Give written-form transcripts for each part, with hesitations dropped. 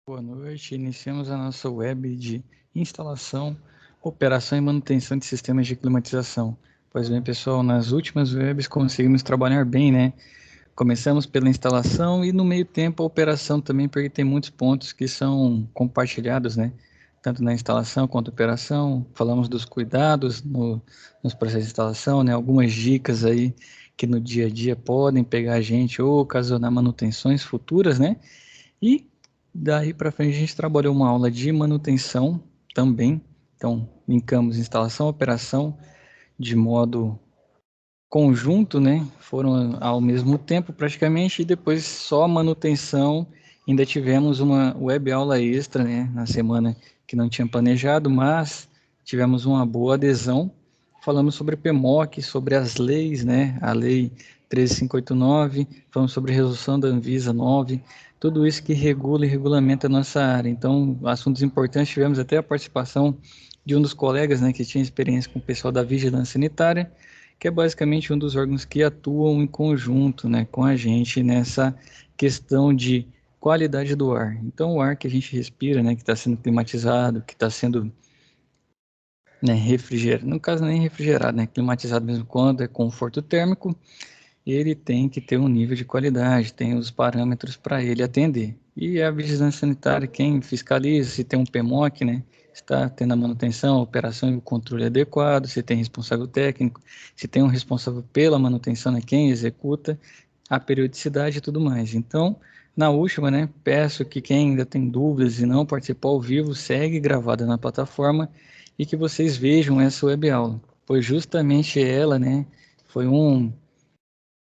Boa noite. Iniciamos a nossa web de instalação, operação e manutenção de sistemas de climatização. Pois bem, pessoal, nas últimas webs conseguimos trabalhar bem, né? Começamos pela instalação e no meio tempo a operação também, porque tem muitos pontos que são compartilhados, né? Tanto na instalação quanto na operação. Falamos dos cuidados nos processos de instalação, né? Algumas dicas aí que no dia a dia podem pegar a gente ou ocasionar manutenções futuras, né? E daí para frente a gente trabalhou uma aula de manutenção também. Então, linkamos instalação, operação de modo conjunto, né? Foram ao mesmo tempo praticamente, e depois só a manutenção. Ainda tivemos uma web aula extra, né? Na semana que não tinha planejado, mas tivemos uma boa adesão. Falamos sobre PMOC, sobre as leis, né? A lei 13589, falamos sobre a resolução da Anvisa 9, tudo isso que regula e regulamenta a nossa área. Então, assuntos importantes, tivemos até a participação de um dos colegas, né, que tinha experiência com o pessoal da Vigilância Sanitária, que é basicamente um dos órgãos que atuam em conjunto, né, com a gente nessa questão de qualidade do ar. Então, o ar que a gente respira, né, que está sendo climatizado, que está sendo, né, refrigerado, no caso nem refrigerado, né, climatizado mesmo quando é conforto térmico, ele tem que ter um nível de qualidade, tem os parâmetros para ele atender. E a vigilância sanitária, quem fiscaliza, se tem um PMOC, né, está tendo a manutenção, a operação e o controle adequado, se tem responsável técnico, se tem um responsável pela manutenção, né, quem executa, a periodicidade e tudo mais. Então, na última, né, peço que quem ainda tem dúvidas e não participou ao vivo, segue gravada na plataforma e que vocês vejam essa web aula, pois justamente ela, né, foi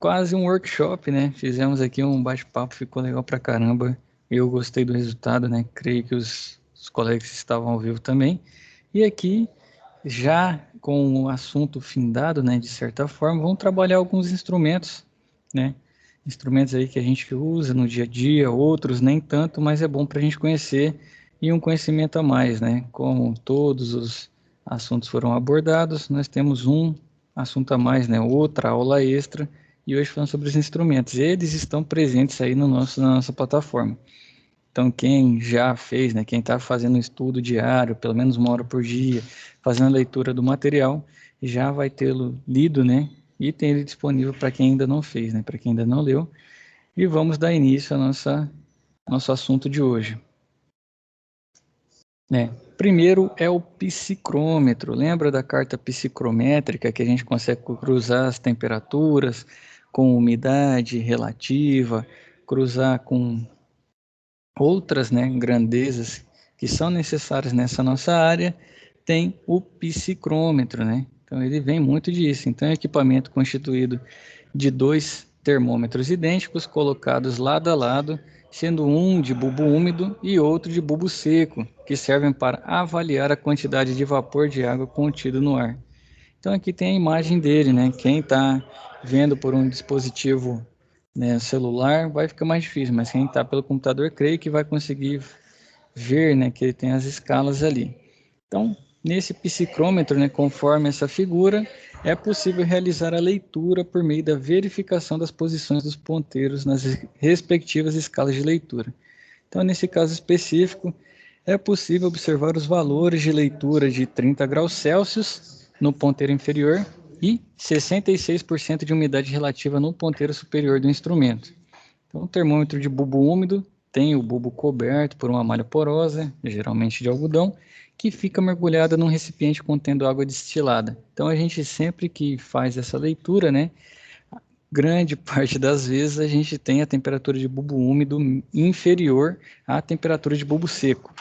quase um workshop, né? Fizemos aqui um bate-papo, ficou legal pra caramba. Eu gostei do resultado, né? Creio que os colegas que estavam ao vivo também. E aqui, já com o assunto findado, né? De certa forma, vamos trabalhar alguns instrumentos, né? Instrumentos aí que a gente usa no dia a dia, outros nem tanto, mas é bom para a gente conhecer e um conhecimento a mais, né? Como todos os assuntos foram abordados, nós temos um assunto a mais, né? Outra aula extra e hoje falando sobre os instrumentos. Eles estão presentes aí na nossa plataforma. Então, quem já fez, né, quem está fazendo um estudo diário, pelo menos 1 hora por dia, fazendo a leitura do material, já vai tê-lo lido, né, e tem ele disponível para quem ainda não fez, né, para quem ainda não leu. E vamos dar início ao nosso assunto de hoje. Né? Primeiro é o psicrômetro. Lembra da carta psicrométrica que a gente consegue cruzar as temperaturas com umidade relativa, cruzar com outras, né, grandezas que são necessárias nessa nossa área? Tem o psicrômetro, né? Então ele vem muito disso. Então é um equipamento constituído de dois termômetros idênticos colocados lado a lado, sendo um de bulbo úmido e outro de bulbo seco, que servem para avaliar a quantidade de vapor de água contido no ar. Então aqui tem a imagem dele, né? Quem está vendo por um dispositivo, né, celular vai ficar mais difícil, mas quem está pelo computador creio que vai conseguir ver, né, que ele tem as escalas ali. Então, nesse psicrômetro, né, conforme essa figura, é possível realizar a leitura por meio da verificação das posições dos ponteiros nas respectivas escalas de leitura. Então, nesse caso específico, é possível observar os valores de leitura de 30 graus Celsius no ponteiro inferior e 66% de umidade relativa no ponteiro superior do instrumento. Então, o termômetro de bulbo úmido tem o bulbo coberto por uma malha porosa, geralmente de algodão, que fica mergulhada num recipiente contendo água destilada. Então, a gente sempre que faz essa leitura, né, grande parte das vezes a gente tem a temperatura de bulbo úmido inferior à temperatura de bulbo seco.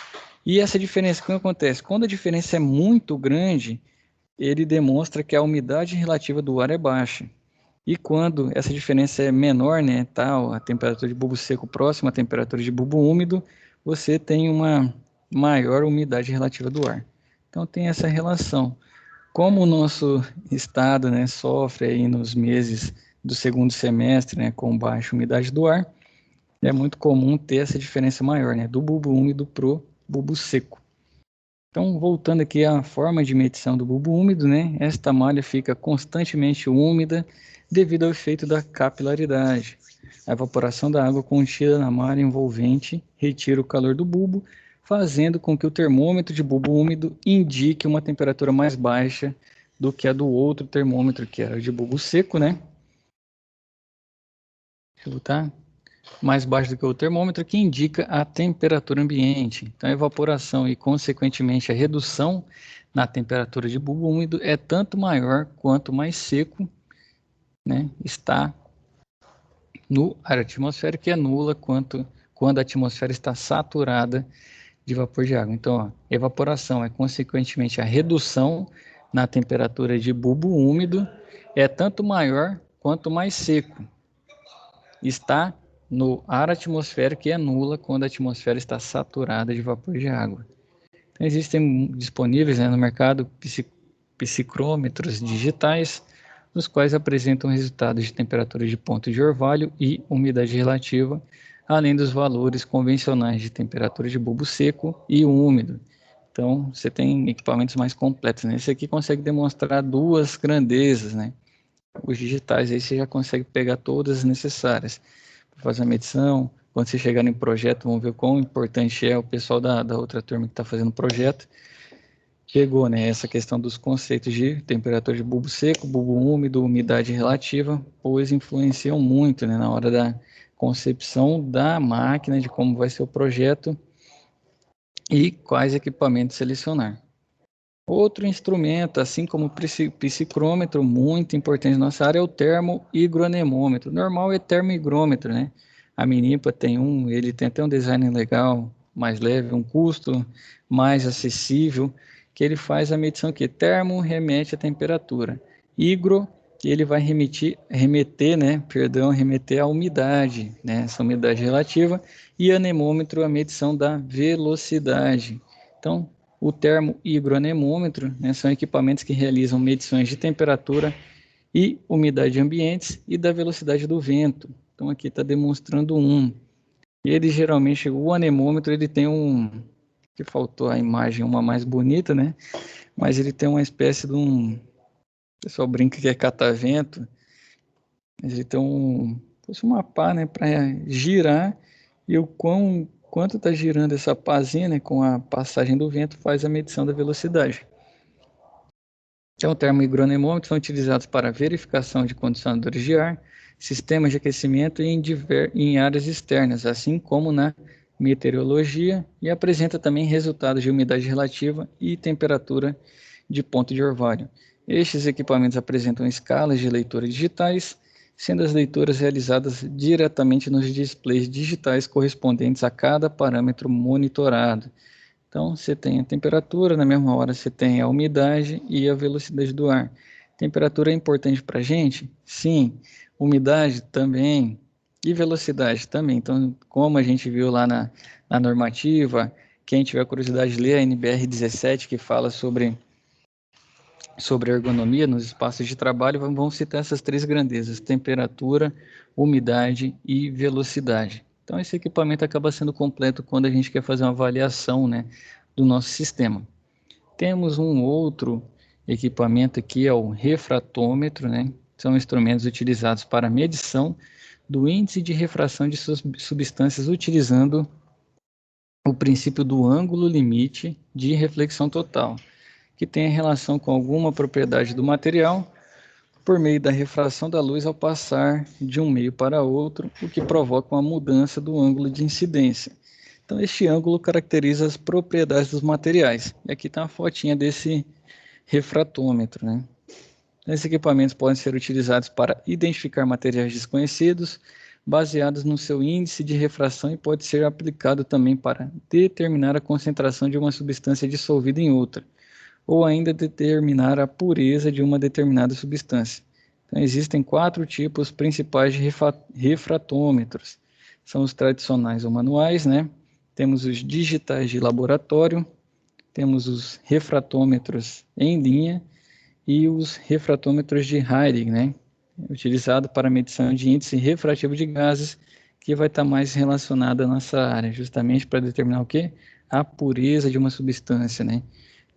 E essa diferença, o que acontece? Quando a diferença é muito grande, ele demonstra que a umidade relativa do ar é baixa. E quando essa diferença é menor, né, tal, a temperatura de bulbo seco próxima à temperatura de bulbo úmido, você tem uma maior umidade relativa do ar. Então tem essa relação. Como o nosso estado, né, sofre aí nos meses do segundo semestre, né, com baixa umidade do ar, é muito comum ter essa diferença maior, né, do bulbo úmido pro bulbo seco. Então, voltando aqui à forma de medição do bulbo úmido, né? Esta malha fica constantemente úmida devido ao efeito da capilaridade. A evaporação da água contida na malha envolvente retira o calor do bulbo, fazendo com que o termômetro de bulbo úmido indique uma temperatura mais baixa do que a do outro termômetro, que era de bulbo seco, né? Deixa eu botar mais baixo do que o termômetro, que indica a temperatura ambiente. Então, a evaporação e, consequentemente, a redução na temperatura de bulbo úmido é tanto maior quanto mais seco, né, está no ar atmosférico, que é nula quando a atmosfera está saturada de vapor de água. Então, ó, evaporação é, consequentemente, a redução na temperatura de bulbo úmido é tanto maior quanto mais seco está no ar atmosférico, que é nula quando a atmosfera está saturada de vapor de água. Então, existem disponíveis, né, no mercado psicrômetros digitais, os quais apresentam resultados de temperatura de ponto de orvalho e umidade relativa, além dos valores convencionais de temperatura de bulbo seco e úmido. Então, você tem equipamentos mais completos, né? Esse aqui consegue demonstrar duas grandezas, né? Os digitais aí você já consegue pegar todas as necessárias para fazer a medição. Quando você chegar em projeto, vamos ver o quão importante é o pessoal da outra turma que está fazendo o projeto. Pegou, né, essa questão dos conceitos de temperatura de bulbo seco, bulbo úmido, umidade relativa, pois influenciam muito, né, na hora da concepção da máquina, de como vai ser o projeto e quais equipamentos selecionar. Outro instrumento, assim como o psicrômetro, muito importante na nossa área, é o termohigronemômetro. Normal é termohigrômetro, né? A Minipa tem um, ele tem até um design legal, mais leve, um custo mais acessível, que ele faz a medição que termo remete à temperatura. Higro, que ele vai remeter à umidade, né? Essa umidade relativa, e anemômetro, a medição da velocidade. Então, o termohigronemômetro, né, são equipamentos que realizam medições de temperatura e umidade ambientes e da velocidade do vento. Então aqui está demonstrando um. E ele geralmente, o anemômetro, ele tem que faltou a imagem, uma mais bonita, né? Mas ele tem uma espécie de um, o pessoal brinca que é catavento, mas ele tem fosse uma pá, né, para girar, e quanto está girando essa pazinha, né, com a passagem do vento, faz a medição da velocidade. Então, termohigronemômetros são utilizados para verificação de condicionadores de ar, sistemas de aquecimento em áreas externas, assim como na meteorologia, e apresenta também resultados de umidade relativa e temperatura de ponto de orvalho. Estes equipamentos apresentam escalas de leitura digitais, sendo as leituras realizadas diretamente nos displays digitais correspondentes a cada parâmetro monitorado. Então, você tem a temperatura, na mesma hora você tem a umidade e a velocidade do ar. Temperatura é importante para a gente? Sim. Umidade também. E velocidade também. Então, como a gente viu lá na normativa, quem tiver curiosidade, lê a NBR 17, que fala sobre ergonomia nos espaços de trabalho, vamos citar essas três grandezas: temperatura, umidade e velocidade. Então, esse equipamento acaba sendo completo quando a gente quer fazer uma avaliação, né, do nosso sistema. Temos um outro equipamento aqui, é o refratômetro, né? São instrumentos utilizados para medição do índice de refração de substâncias utilizando o princípio do ângulo limite de reflexão total, que tem relação com alguma propriedade do material por meio da refração da luz ao passar de um meio para outro, o que provoca uma mudança do ângulo de incidência. Então, este ângulo caracteriza as propriedades dos materiais. E aqui está uma fotinha desse refratômetro, né? Esses equipamentos podem ser utilizados para identificar materiais desconhecidos, baseados no seu índice de refração, e pode ser aplicado também para determinar a concentração de uma substância dissolvida em outra, ou ainda determinar a pureza de uma determinada substância. Então, existem 4 tipos principais de refratômetros. São os tradicionais ou manuais, né? Temos os digitais de laboratório, temos os refratômetros em linha e os refratômetros de Heyring, né? Utilizado para medição de índice refrativo de gases, que vai estar mais relacionado à nossa área, justamente para determinar o quê? a pureza de uma substância, né?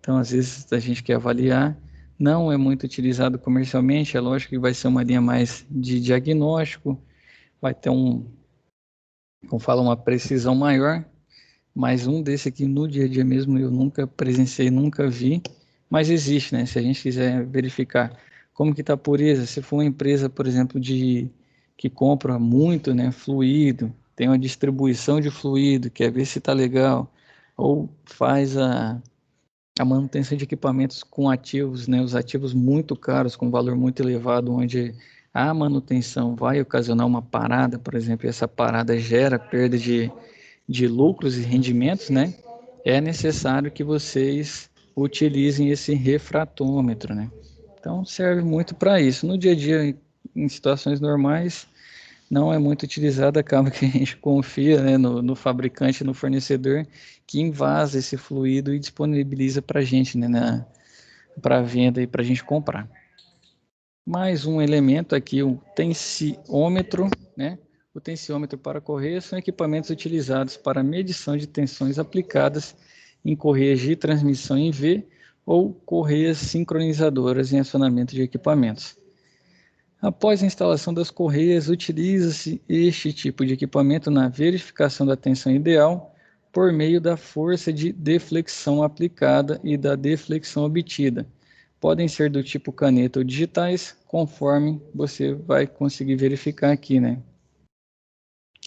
Então, às vezes, a gente quer avaliar, não é muito utilizado comercialmente, é lógico que vai ser uma linha mais de diagnóstico, vai ter como fala, uma precisão maior, mas um desse aqui no dia a dia mesmo eu nunca presenciei, nunca vi, mas existe, né? Se a gente quiser verificar como que está a pureza, se for uma empresa, por exemplo, que compra muito, né, fluido, tem uma distribuição de fluido, quer ver se está legal, ou faz a manutenção de equipamentos com ativos, né, os ativos muito caros, com valor muito elevado, onde a manutenção vai ocasionar uma parada, por exemplo, e essa parada gera perda de lucros e rendimentos, né? É necessário que vocês utilizem esse refratômetro, né? Então serve muito para isso. No dia a dia, em situações normais, não é muito utilizado, acaba que a gente confia, né, no fabricante, no fornecedor, que invasa esse fluido e disponibiliza para a gente, né, para venda e para a gente comprar. Mais um elemento aqui, o tensiômetro, né? O tensiômetro para correia são equipamentos utilizados para medição de tensões aplicadas em correias de transmissão em V ou correias sincronizadoras em acionamento de equipamentos. Após a instalação das correias, utiliza-se este tipo de equipamento na verificação da tensão ideal por meio da força de deflexão aplicada e da deflexão obtida. Podem ser do tipo caneta ou digitais, conforme você vai conseguir verificar aqui, né?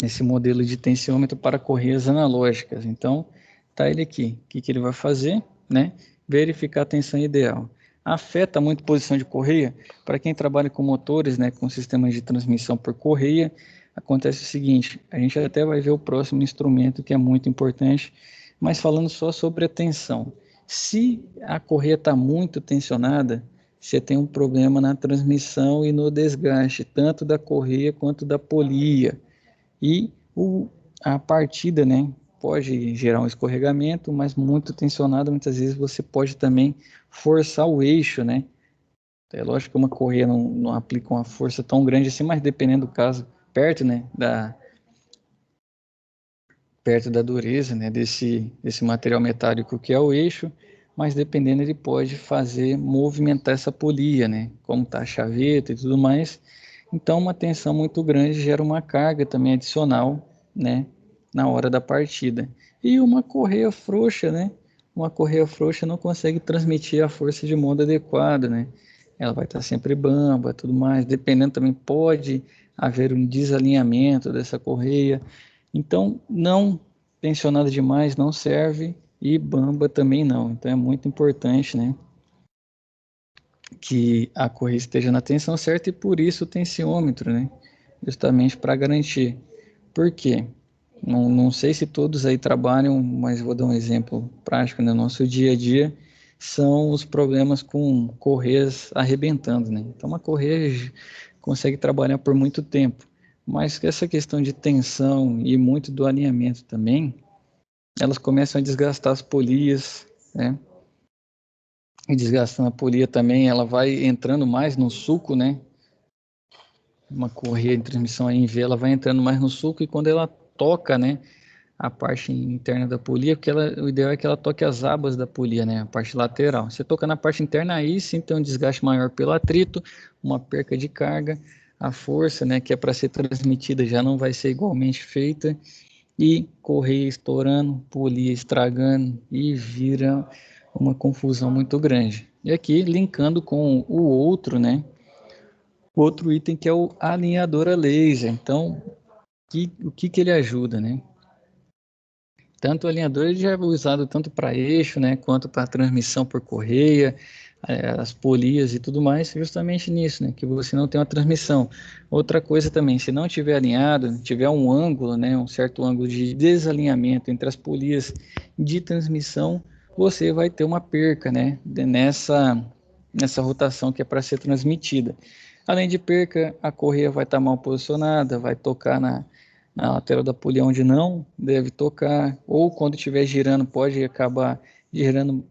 Esse modelo de tensiômetro para correias analógicas. Então, tá ele aqui. O que ele vai fazer, né? Verificar a tensão ideal. Afeta muito a posição de correia? Para quem trabalha com motores, né, com sistemas de transmissão por correia, acontece o seguinte, a gente até vai ver o próximo instrumento que é muito importante, mas falando só sobre a tensão. Se a correia está muito tensionada, você tem um problema na transmissão e no desgaste, tanto da correia quanto da polia. E a partida, né, pode gerar um escorregamento, mas muito tensionado, muitas vezes você pode também forçar o eixo, né? É lógico que uma correia não aplica uma força tão grande assim, mas dependendo do caso, perto, né, perto da dureza, né, desse material metálico que é o eixo, mas dependendo ele pode fazer movimentar essa polia, né, como tá a chaveta e tudo mais. Então uma tensão muito grande gera uma carga também adicional, né, na hora da partida. E uma correia frouxa, né, uma correia frouxa não consegue transmitir a força de modo adequado, né, ela vai estar sempre bamba, tudo mais, dependendo também pode haver um desalinhamento dessa correia, então, não tensionado demais não serve e bamba também não. Então, é muito importante, né, que a correia esteja na tensão certa e por isso o tensiômetro, né, justamente para garantir. Por quê? Não sei se todos aí trabalham, mas vou dar um exemplo prático no nosso dia a dia, são os problemas com correias arrebentando, né? Então, uma correia consegue trabalhar por muito tempo, mas essa questão de tensão e muito do alinhamento também, elas começam a desgastar as polias, né? E desgastando a polia também, ela vai entrando mais no suco, né? Uma correia de transmissão em V, ela vai entrando mais no suco e quando ela toca, né, a parte interna da polia, porque o ideal é que ela toque as abas da polia, né, a parte lateral. Você toca na parte interna, aí sim tem um desgaste maior pelo atrito, uma perca de carga, a força, né, que é para ser transmitida já não vai ser igualmente feita, e correia estourando, polia estragando, e vira uma confusão muito grande. E aqui, linkando com o outro, né, o outro item que é o alinhador a laser. Então, o que ele ajuda, né? Tanto o alinhador ele já é usado tanto para eixo, né, quanto para transmissão por correia, as polias e tudo mais, justamente nisso, né, que você não tem uma transmissão. Outra coisa também, se não tiver alinhado, tiver um ângulo, né, um certo ângulo de desalinhamento entre as polias de transmissão, você vai ter uma perca, né, nessa rotação que é para ser transmitida. Além de perca, a correia vai estar mal posicionada, vai tocar na lateral da polia onde não deve tocar, ou quando estiver girando, pode acabar girando,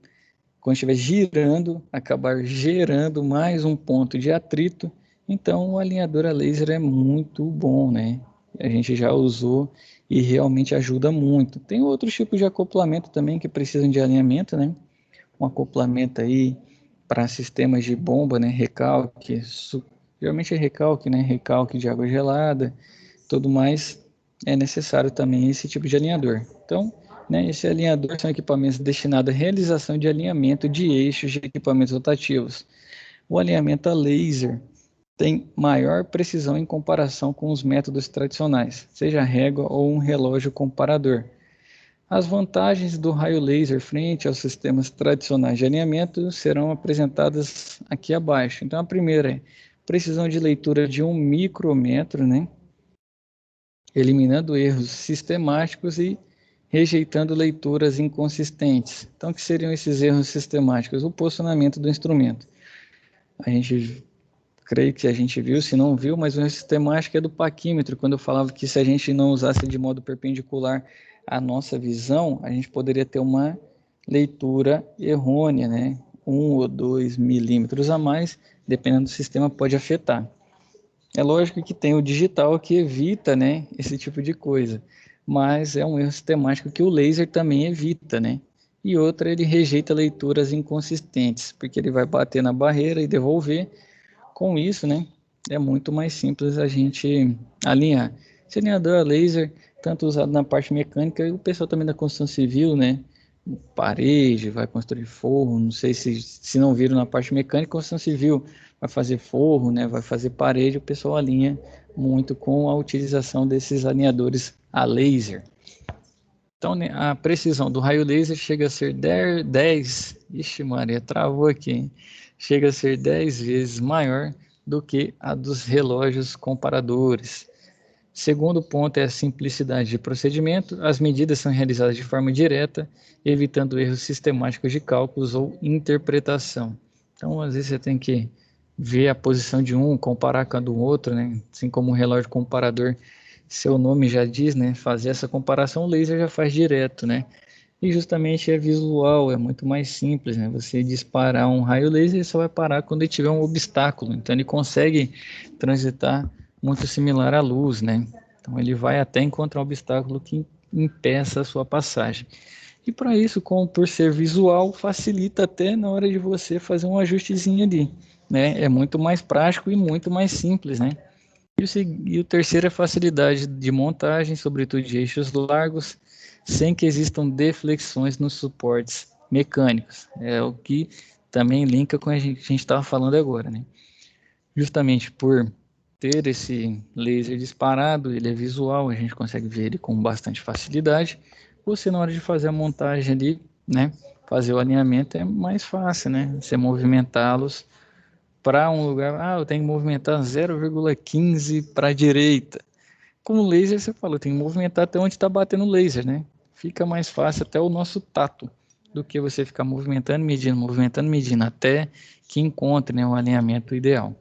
quando estiver girando, acabar gerando mais um ponto de atrito. Então, o alinhador a laser é muito bom, né? a gente já usou e realmente ajuda muito. Tem outros tipos de acoplamento também que precisam de alinhamento, né? Um acoplamento aí para sistemas de bomba, né? Recalque, geralmente é recalque, né? Recalque de água gelada, tudo mais, é necessário também esse tipo de alinhador. Então, né, esse alinhador são equipamentos destinados à realização de alinhamento de eixos de equipamentos rotativos. O alinhamento a laser tem maior precisão em comparação com os métodos tradicionais, seja régua ou um relógio comparador. As vantagens do raio laser frente aos sistemas tradicionais de alinhamento serão apresentadas aqui abaixo. Então, a primeira é precisão de leitura de 1 micrômetro, né? Eliminando erros sistemáticos e rejeitando leituras inconsistentes. Então, o que seriam esses erros sistemáticos? O posicionamento do instrumento. A gente creio que a gente viu, se não viu, mas o erro sistemático é do paquímetro, quando eu falava que se a gente não usasse de modo perpendicular à nossa visão, a gente poderia ter uma leitura errônea, né? 1 ou 2 milímetros a mais, dependendo do sistema, pode afetar. É lógico que tem o digital que evita, né, esse tipo de coisa, mas é um erro sistemático que o laser também evita, né? E outra, ele rejeita leituras inconsistentes, porque ele vai bater na barreira e devolver. Com isso, né, é muito mais simples a gente alinhar. Esse alinhador a laser, tanto usado na parte mecânica, e o pessoal também da construção civil, né, parede, vai construir forro, não sei se não viram na parte mecânica, construção civil vai fazer forro, né, vai fazer parede, o pessoal alinha muito com a utilização desses alinhadores a laser. Então, né, a precisão do raio laser chega a ser 10, ixi Maria, travou aqui, hein? Chega a ser 10 vezes maior do que a dos relógios comparadores. Segundo ponto é a simplicidade de procedimento. As medidas são realizadas de forma direta, evitando erros sistemáticos de cálculos ou interpretação. Então, às vezes você tem que ver a posição de um, comparar com a do outro, né? Assim como o relógio comparador, seu nome já diz, né? Fazer essa comparação, o laser já faz direto, né? E justamente é visual, é muito mais simples, né? Você disparar um raio laser, ele só vai parar quando ele tiver um obstáculo. Então ele consegue transitar muito similar à luz, né? Então ele vai até encontrar um obstáculo que impeça a sua passagem. E para isso, como por ser visual, facilita até na hora de você fazer um ajustezinho ali, né? É muito mais prático e muito mais simples, né? E o terceiro é a facilidade de montagem, sobretudo de eixos largos, sem que existam deflexões nos suportes mecânicos. É o que também linka com a gente estava falando agora, né? Justamente por ter esse laser disparado, ele é visual, a gente consegue ver ele com bastante facilidade. Você, na hora de fazer a montagem ali, né, fazer o alinhamento é mais fácil, né? Você movimentá-los para um lugar, eu tenho que movimentar 0,15 para a direita. Com o laser, você falou, tem que movimentar até onde está batendo o laser, né? Fica mais fácil até o nosso tato do que você ficar movimentando, medindo, até que encontre, né, um alinhamento ideal.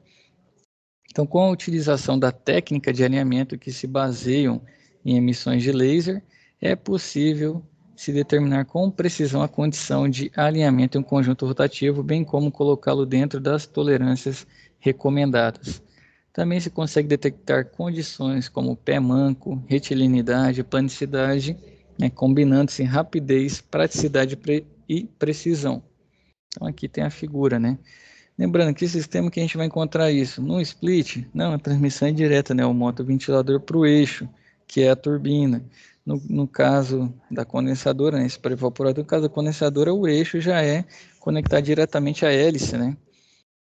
Então, com a utilização da técnica de alinhamento que se baseiam em emissões de laser, é possível se determinar com precisão a condição de alinhamento em um conjunto rotativo, bem como colocá-lo dentro das tolerâncias recomendadas. Também se consegue detectar condições como pé manco, retilinidade, planicidade, né, combinando-se rapidez, praticidade e precisão. Então aqui tem a figura, né? Lembrando que sistema que a gente vai encontrar isso? No split? Não, a transmissão é direta, né? O motoventilador para o eixo, que é a turbina. No caso da condensadora, né? Esse para evaporador, no caso da condensadora, o eixo já é conectado diretamente à hélice, né?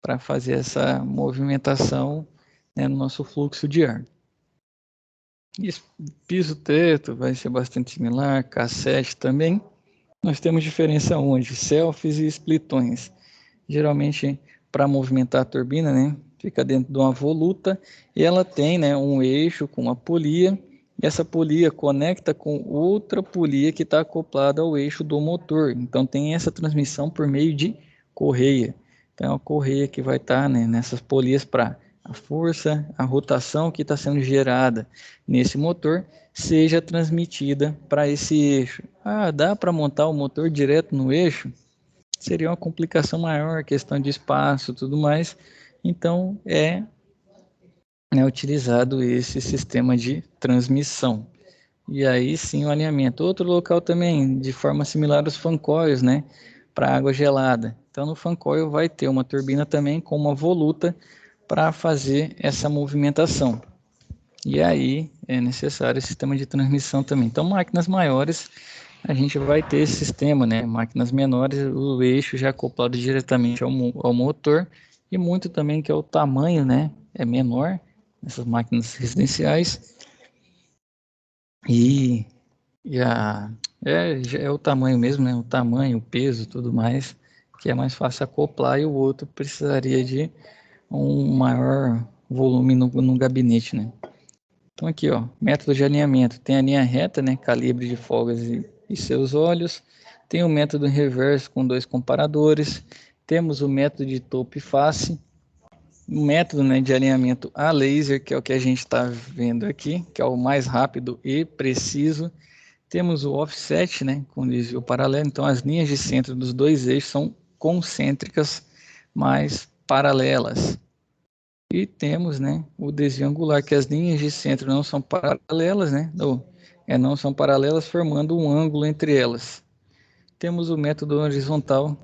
Para fazer essa movimentação, né, no nosso fluxo de ar. Isso, piso-teto vai ser bastante similar, cassete também. Nós temos diferença onde? Selfies e splitões. Geralmente, para movimentar a turbina, né, fica dentro de uma voluta e ela tem, né, um eixo com uma polia. E essa polia conecta com outra polia que está acoplada ao eixo do motor. Então, tem essa transmissão por meio de correia. Então, é uma correia que vai estar, né, nessas polias para a força, a rotação que está sendo gerada nesse motor seja transmitida para esse eixo. Dá para montar o motor direto no eixo? Seria uma complicação maior, questão de espaço, tudo mais. Então, é é utilizado esse sistema de transmissão. E aí sim o alinhamento. Outro local também, de forma similar aos fan coils, né, para água gelada. Então no fan coil vai ter uma turbina também com uma voluta para fazer essa movimentação. E aí é necessário esse sistema de transmissão também. Então máquinas maiores a gente vai ter esse sistema, né? Máquinas menores, o eixo já acoplado diretamente ao motor e muito também que é o tamanho, né? É menor nessas máquinas residenciais e, já é o tamanho mesmo, né? O tamanho, o peso, tudo mais, que é mais fácil acoplar e o outro precisaria de um maior volume no gabinete, né? Então aqui, ó, método de alinhamento. Tem a linha reta, né, calibre de folgas e seus olhos. Tem o método reverso com 2 comparadores. Temos o método de topo e face. O método, né, de alinhamento a laser, que é o que a gente está vendo aqui, que é o mais rápido e preciso. Temos o offset, né, com desvio paralelo. Então as linhas de centro dos dois eixos são concêntricas, mas paralelas. E temos, né, o desvio angular, que as linhas de centro não são paralelas, né? Não são paralelas, formando um ângulo entre elas. Temos o método horizontal,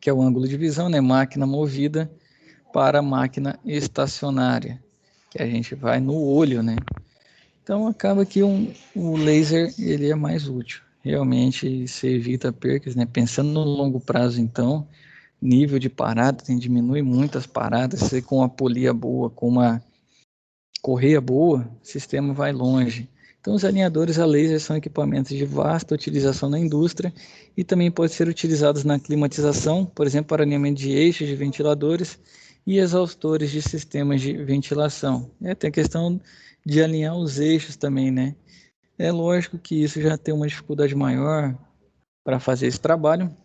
que é o ângulo de visão, né? Máquina movida para máquina estacionária, que a gente vai no olho, né? Então acaba que o laser ele é mais útil. Realmente se evita percas, né? Pensando no longo prazo, então, nível de parada, diminui muito as paradas, você com uma polia boa, com uma correia boa, o sistema vai longe. Então, os alinhadores a laser são equipamentos de vasta utilização na indústria e também podem ser utilizados na climatização, por exemplo, para alinhamento de eixos de ventiladores e exaustores de sistemas de ventilação. Tem a questão de alinhar os eixos também, né? É lógico que isso já tem uma dificuldade maior para fazer esse trabalho,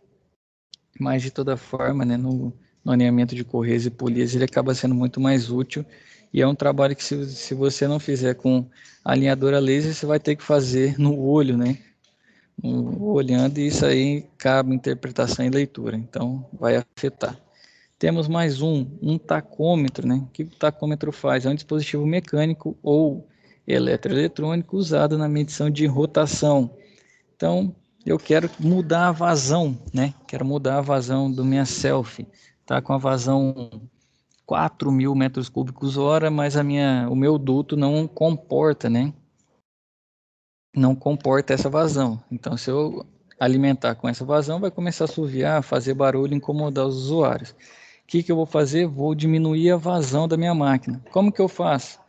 mas de toda forma, né, no alinhamento de correias e polias, ele acaba sendo muito mais útil e é um trabalho que se você não fizer com alinhadora laser, você vai ter que fazer no olho, né? Olhando, e isso aí cabe interpretação e leitura, então vai afetar. Temos mais um tacômetro, né? O que o tacômetro faz? É um dispositivo mecânico ou eletroeletrônico usado na medição de rotação. Então, eu quero mudar a vazão, né? Quero mudar a vazão do minha selfie. Tá com a vazão 4.000 metros cúbicos hora, mas o meu duto não comporta, né? Não comporta essa vazão. Então, se eu alimentar com essa vazão, vai começar a assoviar, fazer barulho, incomodar os usuários. O que eu vou fazer? Vou diminuir a vazão da minha máquina. Como que eu faço?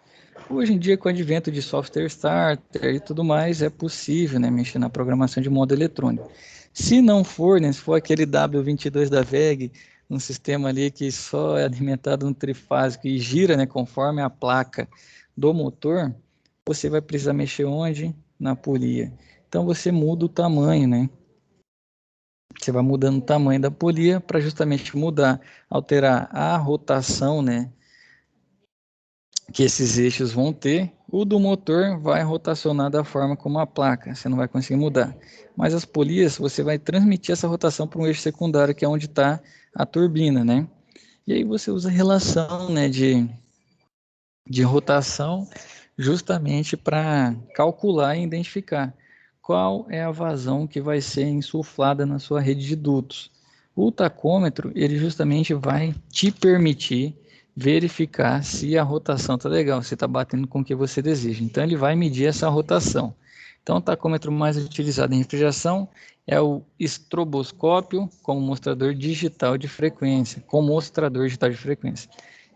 Hoje em dia, com o advento de software starter e tudo mais, é possível, né, mexer na programação de modo eletrônico. Se não for, né, se for aquele W22 da VEG, um sistema ali que só é alimentado no trifásico e gira, né, conforme a placa do motor, você vai precisar mexer onde? Na polia. Então você muda o tamanho, né? Você vai mudando o tamanho da polia para justamente mudar, alterar a rotação, né, que esses eixos vão ter. O do motor vai rotacionar da forma como a placa, você não vai conseguir mudar. Mas as polias, você vai transmitir essa rotação para um eixo secundário, que é onde está a turbina, né? E aí você usa a relação, né, de rotação justamente para calcular e identificar qual é a vazão que vai ser insuflada na sua rede de dutos. O tacômetro, ele justamente vai te permitir verificar se a rotação está legal, se está batendo com o que você deseja. Então, ele vai medir essa rotação. Então, o tacômetro mais utilizado em refrigeração é o estroboscópio como mostrador digital de frequência,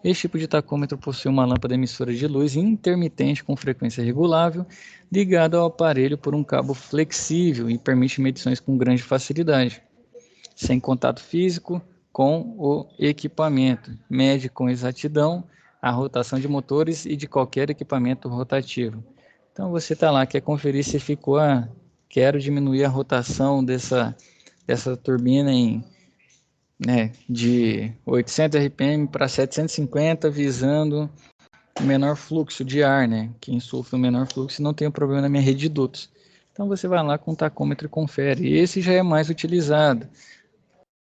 Este tipo de tacômetro possui uma lâmpada emissora de luz intermitente com frequência regulável, ligada ao aparelho por um cabo flexível e permite medições com grande facilidade, sem contato físico com o equipamento. Mede com exatidão a rotação de motores e de qualquer equipamento rotativo. Então você está lá, quer conferir se ficou quero diminuir a rotação dessa turbina de 800 RPM para 750, visando o menor fluxo de ar, né? Que insufla o menor fluxo e não tem problema na minha rede de dutos. Então você vai lá com o tacômetro e confere. Esse já é mais utilizado.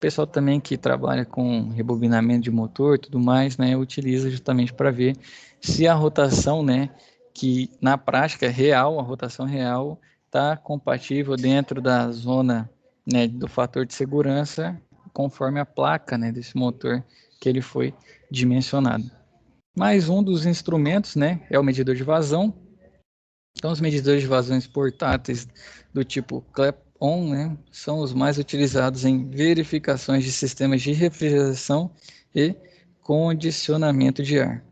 pessoal também que trabalha com rebobinamento de motor e tudo mais, né, utiliza justamente para ver se a rotação, né, que na prática é real, a rotação real está compatível dentro da zona, né, do fator de segurança, conforme a placa, né, desse motor que ele foi dimensionado. Mais um dos instrumentos, né, é o medidor de vazão. Então, os medidores de vazões portáteis do tipo Clap-On, né, são os mais utilizados em verificações de sistemas de refrigeração e condicionamento de ar.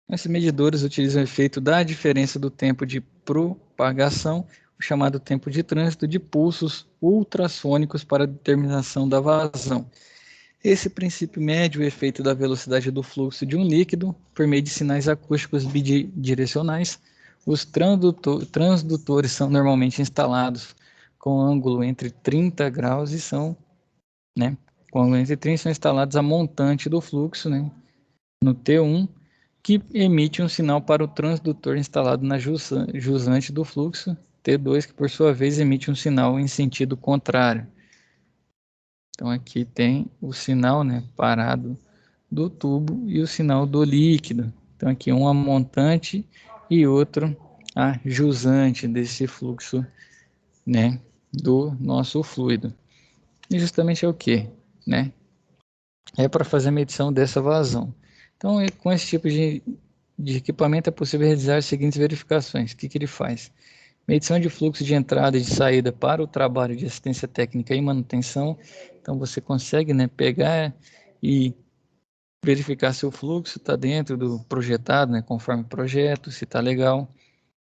Esses medidores utilizam o efeito da diferença do tempo de propagação, o chamado tempo de trânsito, de pulsos ultrassônicos para a determinação da vazão. Esse princípio mede o efeito da velocidade do fluxo de um líquido por meio de sinais acústicos bidirecionais. Os transdutores são normalmente instalados com ângulo entre 30 graus e são, né, com ângulo entre 30 são instalados a montante do fluxo, né, no T1, que emite um sinal para o transdutor instalado na jusante do fluxo, T2, que por sua vez emite um sinal em sentido contrário. Então aqui tem o sinal, né, parado do tubo e o sinal do líquido. Então aqui um a montante e outro a jusante desse fluxo, né, do nosso fluido. E justamente é o que, né? É para fazer a medição dessa vazão. Então, com esse tipo de equipamento é possível realizar as seguintes verificações. O que ele faz? Medição de fluxo de entrada e de saída para o trabalho de assistência técnica e manutenção. Então, você consegue, né, pegar e verificar se o fluxo está dentro do projetado, né, conforme o projeto, se está legal,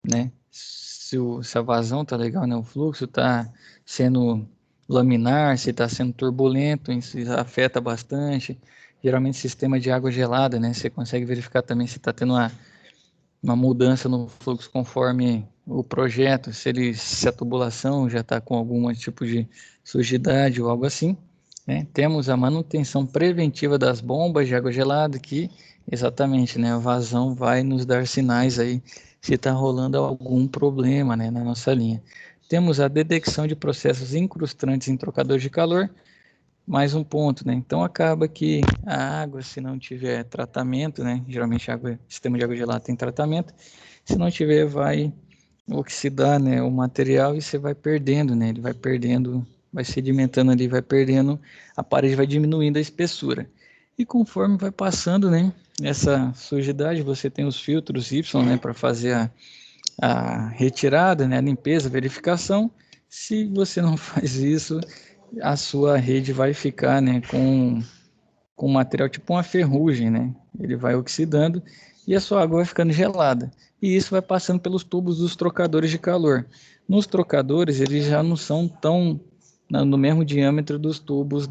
né, se a vazão está legal, né, o fluxo está sendo laminar, se está sendo turbulento, isso afeta bastante. Geralmente, sistema de água gelada, né, você consegue verificar também se está tendo uma mudança no fluxo conforme o projeto, se a tubulação já está com algum tipo de sujidade ou algo assim. Né? Temos a manutenção preventiva das bombas de água gelada, que exatamente, né, a vazão vai nos dar sinais aí se está rolando algum problema, né, na nossa linha. Temos a detecção de processos incrustantes em trocadores de calor, mais um ponto, né? Então acaba que a água, se não tiver tratamento, né? Geralmente sistema de água gelada tem tratamento. Se não tiver, vai oxidar, né, o material e você vai perdendo, né? Ele vai perdendo, vai sedimentando ali, vai perdendo, a parede vai diminuindo a espessura. E conforme vai passando, né, essa sujidade, você tem os filtros Y, né, para fazer a retirada, né, a limpeza, a verificação. Se você não faz isso, a sua rede vai ficar, né, com material tipo uma ferrugem, né? Ele vai oxidando e a sua água vai ficando gelada. E isso vai passando pelos tubos dos trocadores de calor. Nos trocadores, eles já não são tão no mesmo diâmetro dos tubos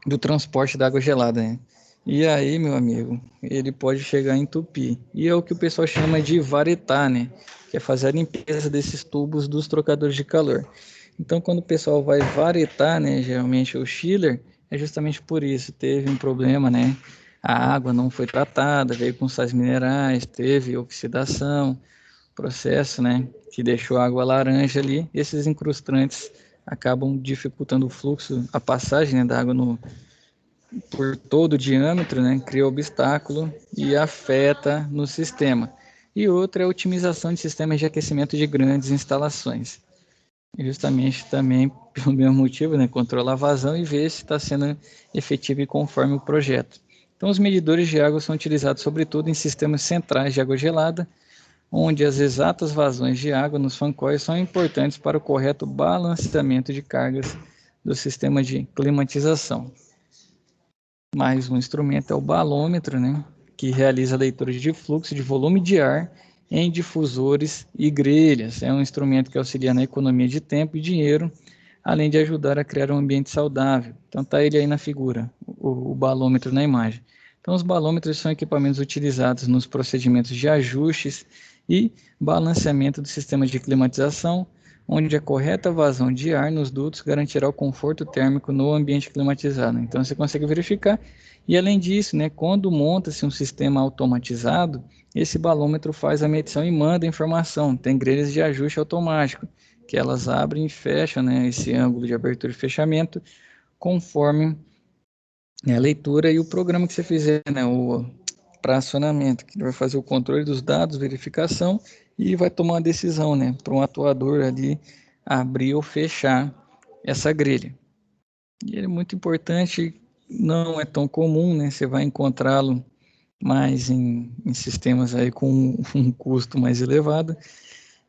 do transporte da água gelada, né? E aí, meu amigo, ele pode chegar a entupir. E é o que o pessoal chama de varetar, né? Que é fazer a limpeza desses tubos dos trocadores de calor. Então, quando o pessoal vai varetar, né, geralmente o chiller, é justamente por isso. Teve um problema, né? A água não foi tratada, veio com sais minerais, teve oxidação, processo, né, que deixou a água laranja ali. Esses incrustantes acabam dificultando o fluxo, a passagem, né, da água por todo o diâmetro, né, cria obstáculo e afeta no sistema. E outra é a otimização de sistemas de aquecimento de grandes instalações. Justamente também pelo mesmo motivo, né, controlar a vazão e ver se está sendo efetivo e conforme o projeto. Então, os medidores de água são utilizados sobretudo em sistemas centrais de água gelada, onde as exatas vazões de água nos fancóis são importantes para o correto balanceamento de cargas do sistema de climatização. Mais um instrumento é o balômetro, né, que realiza a leitura de fluxo de volume de ar em difusores e grelhas. É um instrumento que auxilia na economia de tempo e dinheiro, além de ajudar a criar um ambiente saudável. Então está ele aí na figura, o balômetro na imagem. Então os balômetros são equipamentos utilizados nos procedimentos de ajustes e balanceamento do sistema de climatização, onde a correta vazão de ar nos dutos garantirá o conforto térmico no ambiente climatizado. Então você consegue verificar. E além disso, né, quando monta-se um sistema automatizado, esse balômetro faz a medição e manda a informação. Tem grelhas de ajuste automático, que elas abrem e fecham, né, esse ângulo de abertura e fechamento, conforme a leitura e o programa que você fizer, né, o para acionamento, que vai fazer o controle dos dados, verificação e vai tomar uma decisão, né, para um atuador ali abrir ou fechar essa grelha. E ele é muito importante, não é tão comum, né, você vai encontrá-lo mais em sistemas aí com um custo mais elevado,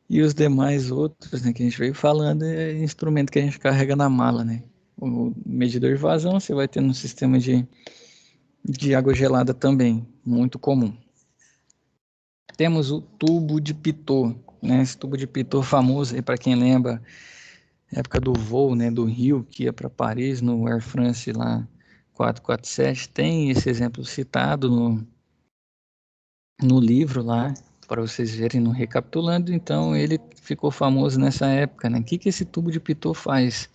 e os demais outros, né, que a gente veio falando, é instrumento que a gente carrega na mala, né. O medidor de vazão você vai ter no sistema de água gelada também, muito comum. Temos o tubo de pitot, né? Esse tubo de pitot famoso aí para quem lembra, época do voo, né, do Rio, que ia para Paris no Air France lá 447, tem esse exemplo citado no livro lá, para vocês verem no recapitulando. Então ele ficou famoso nessa época, né? O que esse tubo de pitot faz?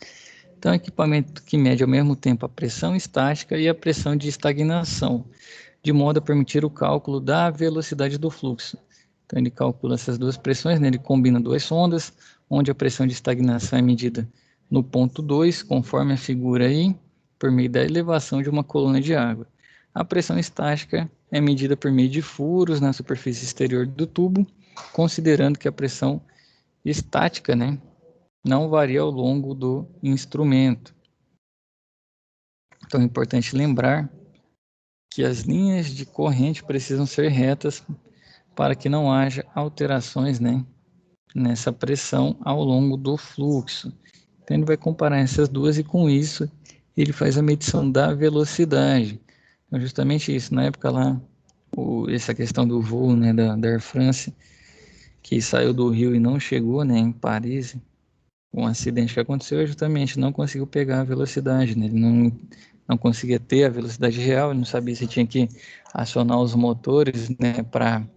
Então, é um equipamento que mede ao mesmo tempo a pressão estática e a pressão de estagnação, de modo a permitir o cálculo da velocidade do fluxo. Então, ele calcula essas duas pressões, né? Ele combina duas sondas, onde a pressão de estagnação é medida no ponto 2, conforme a figura aí, por meio da elevação de uma coluna de água. A pressão estática é medida por meio de furos na superfície exterior do tubo, considerando que a pressão estática, né, não varia ao longo do instrumento. Então é importante lembrar que as linhas de corrente precisam ser retas para que não haja alterações, né, nessa pressão ao longo do fluxo. Então ele vai comparar essas duas e com isso ele faz a medição da velocidade. Então justamente isso, na época lá, essa questão do voo, né, da Air France, que saiu do Rio e não chegou, né, em Paris, um acidente que aconteceu justamente não conseguiu pegar a velocidade, né? Ele não conseguia ter a velocidade real, ele não sabia se tinha que acionar os motores, né, para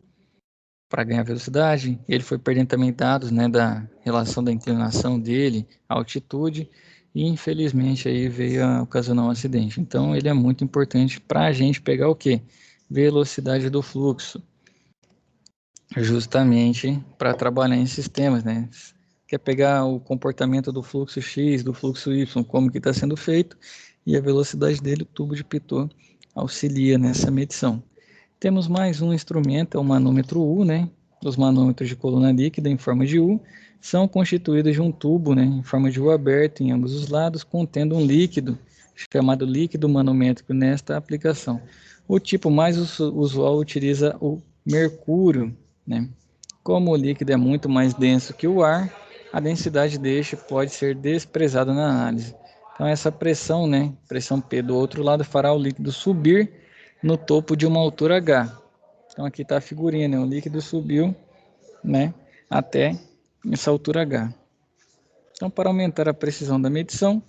ganhar velocidade. Ele foi perdendo também dados, né, da relação da inclinação dele, a altitude, e infelizmente aí veio a ocasionar um acidente. Então ele é muito importante para a gente pegar o quê? Velocidade do fluxo, justamente para trabalhar em sistemas, né? Quer pegar o comportamento do fluxo X, do fluxo Y, como que está sendo feito, e a velocidade dele, o tubo de pitot auxilia nessa medição. Temos mais um instrumento, é o manômetro U, né? Os manômetros de coluna líquida em forma de U são constituídos de um tubo, né, em forma de U aberto em ambos os lados, contendo um líquido, chamado líquido manométrico nesta aplicação. O tipo mais usual utiliza o mercúrio, né? Como o líquido é muito mais denso que o ar, a densidade deste pode ser desprezada na análise. Então essa pressão, né, pressão P do outro lado fará o líquido subir no topo de uma altura H. Então aqui está a figurinha, né? O líquido subiu, né, até essa altura H. Então para aumentar a precisão da medição,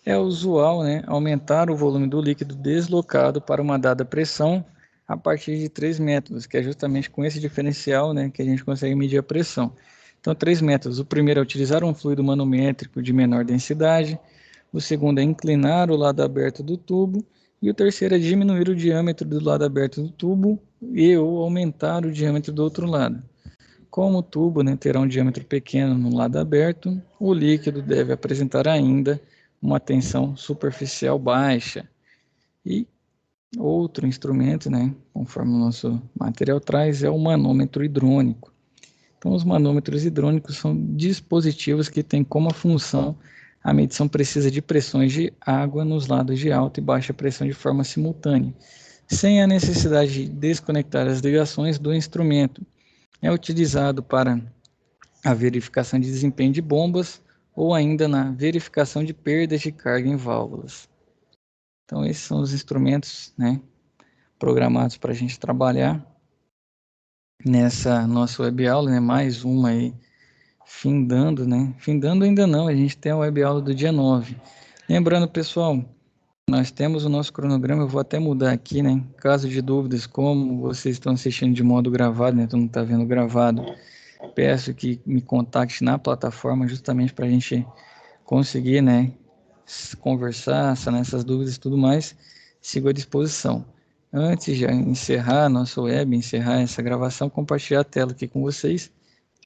é usual, né, aumentar o volume do líquido deslocado para uma dada pressão a partir de 3 métodos, que é justamente com esse diferencial, né, que a gente consegue medir a pressão. Então, 3 métodos. O primeiro é utilizar um fluido manométrico de menor densidade, o segundo é inclinar o lado aberto do tubo, e o terceiro é diminuir o diâmetro do lado aberto do tubo e ou aumentar o diâmetro do outro lado. Como o tubo, né, terá um diâmetro pequeno no lado aberto, o líquido deve apresentar ainda uma tensão superficial baixa. E outro instrumento, né, conforme o nosso material traz, é o manômetro hidrônico. Então, os manômetros hidrônicos são dispositivos que têm como função a medição precisa de pressões de água nos lados de alta e baixa pressão de forma simultânea, sem a necessidade de desconectar as ligações do instrumento. É utilizado para a verificação de desempenho de bombas ou ainda na verificação de perdas de carga em válvulas. Então, esses são os instrumentos, né, programados para a gente trabalhar nessa nossa web aula, né, mais uma aí, findando, né, findando ainda não, a gente tem a web aula do dia 9. Lembrando, pessoal, nós temos o nosso cronograma, eu vou até mudar aqui, né, caso de dúvidas, como vocês estão assistindo de modo gravado, né, tu não está vendo gravado, peço que me contacte na plataforma justamente para a gente conseguir, né, conversar, sanar essas dúvidas e tudo mais, sigo à disposição. Antes de encerrar a nossa web, encerrar essa gravação, compartilhar a tela aqui com vocês,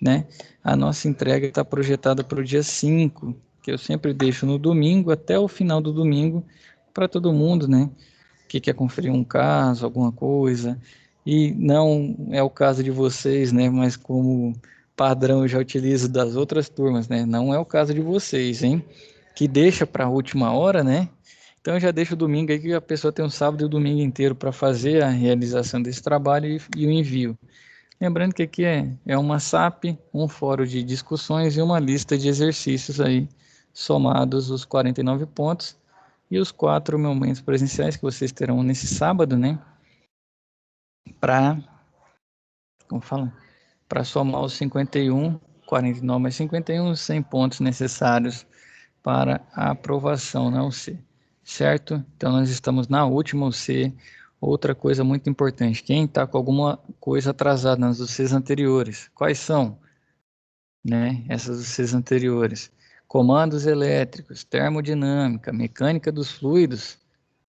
né? A nossa entrega está projetada para o dia 5, que eu sempre deixo no domingo, até o final do domingo, para todo mundo, né? Que quer conferir um caso, alguma coisa, e não é o caso de vocês, né? Mas como padrão eu já utilizo das outras turmas, né? Não é o caso de vocês, hein? Que deixa para a última hora, né? Então eu já deixo o domingo aí que a pessoa tem um sábado e o domingo inteiro para fazer a realização desse trabalho e o envio. Lembrando que aqui é uma SAP, um fórum de discussões e uma lista de exercícios aí, somados os 49 pontos e os 4 momentos presenciais que vocês terão nesse sábado, né? Para, como fala? Para somar os 51, 49 mais 51, 100 pontos necessários para a aprovação na UC, certo? Então nós estamos na última UC. Outra coisa muito importante, quem está com alguma coisa atrasada nas UCs anteriores, quais são? Né? Essas UCs anteriores, comandos elétricos, termodinâmica, mecânica dos fluidos,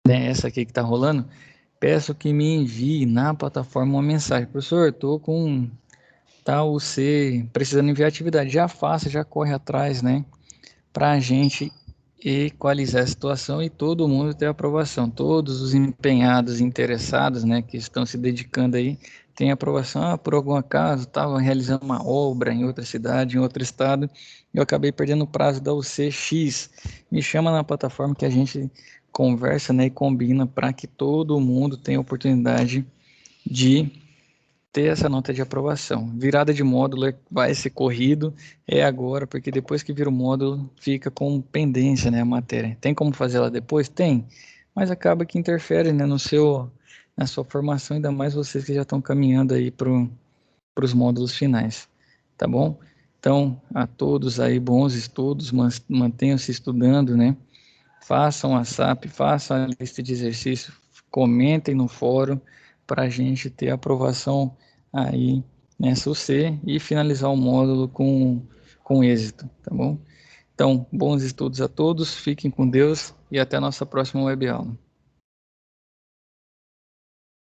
né? Essa aqui que está rolando, peço que me envie na plataforma uma mensagem. Professor, estou com tal UC precisando enviar atividade. Já faça, já corre atrás, né? Para a gente equalizar a situação e todo mundo ter aprovação. Todos os empenhados, interessados, né, que estão se dedicando aí, têm aprovação. Ah, por algum acaso, estava realizando uma obra em outra cidade, em outro estado, eu acabei perdendo o prazo da UCX. Me chama na plataforma que a gente conversa, né, e combina para que todo mundo tenha oportunidade de ter essa nota de aprovação. Virada de módulo vai ser corrido, é agora, porque depois que vira o módulo, fica com pendência, né, a matéria. Tem como fazer ela depois? Tem, mas acaba que interfere, né, na sua formação, ainda mais vocês que já estão caminhando aí para os módulos finais, tá bom? Então, a todos aí, bons estudos, mantenham-se estudando, né? Façam a SAP, façam a lista de exercícios, comentem no fórum para a gente ter aprovação aí nessa UC e finalizar o módulo com êxito, tá bom? Então, bons estudos a todos, fiquem com Deus e até a nossa próxima web aula.